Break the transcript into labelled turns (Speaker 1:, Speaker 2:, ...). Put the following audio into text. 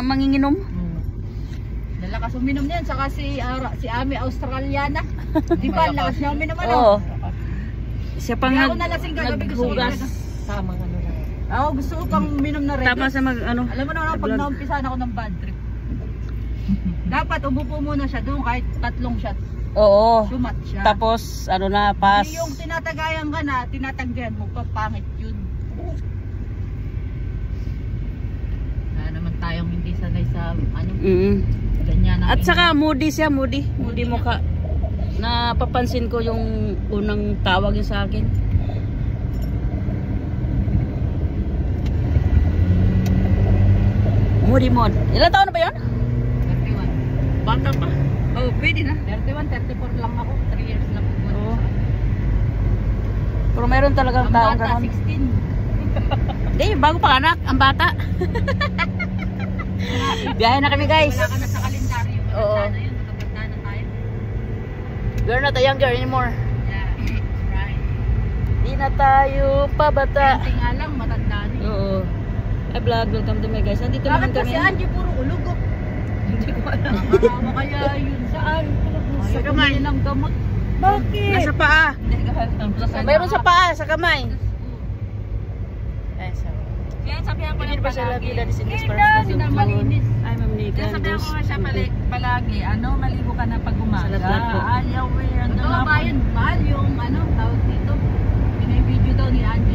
Speaker 1: manginginom.
Speaker 2: Lalakas uminom niyan, saka si Ami Australiana. Di ba, lakas niya uminom ano?
Speaker 1: Oo. Siya pang
Speaker 2: naghugas.
Speaker 3: Tama ano lang.
Speaker 2: Ako gusto ko pang uminom na rin.
Speaker 1: Tama sa ano.
Speaker 2: Alam mo naman pag naumpisahan ako ng bad trip. Dapat umupo muna siya doon kahit 3 shots.
Speaker 1: Oo.
Speaker 2: Sumat siya.
Speaker 1: Tapos ano na, pass.
Speaker 2: Yung tinatagayan ka na, tinatagyan mo, papangit yun. Wala naman tayong hindi sanay sa ano. Ganyan.
Speaker 1: At saka moody siya, moody mukha. Napapansin ko yung unang tawag niya sa akin. Moody mod. Ilan taon na ba yun?
Speaker 2: 31.
Speaker 1: Bata pa. Oh, pwede na.
Speaker 2: 31, 34 lang ako. 3 years lang po.
Speaker 1: Oo. Pero meron talagang taong
Speaker 2: bata,
Speaker 1: ganon.
Speaker 2: 16.
Speaker 1: Hindi, bago pa anak, ang bata. Biyahe na kami guys.
Speaker 2: Wala ka na sa kalendaryo.
Speaker 1: Oo.
Speaker 2: Matanda na yun, matanda na tayo.
Speaker 1: We're not a younger anymore.
Speaker 2: Yeah, right.
Speaker 1: Di na tayo pabata.
Speaker 2: Kasi nga lang, matanda na yun.
Speaker 1: Oo. Hi vlog, welcome to my guys. Nandito
Speaker 2: Bakit
Speaker 1: naman kami.
Speaker 2: kasi Angie puro ulog?
Speaker 1: Hindi ko alam.
Speaker 2: Nakakawa kaya yun saan? Sa kamay ng gamot.
Speaker 1: Bakit? Nasa paa. Mayroon sa paa, sa kamay.
Speaker 2: Kaya sabihan ko
Speaker 1: Hindi
Speaker 2: lang
Speaker 1: ba siya
Speaker 2: palagi.
Speaker 1: lagi dadis in this
Speaker 2: Hindi
Speaker 1: first
Speaker 2: na, malinis.
Speaker 1: Ay, Ma'am Nika.
Speaker 2: Kaya sabihan ko nga siya palagi, maligo ka na pag umaga.
Speaker 1: Sa lahat po.
Speaker 2: Ayaw eh. Totoo ba yun? Mahal yung tawag dito. May video daw ni Angie.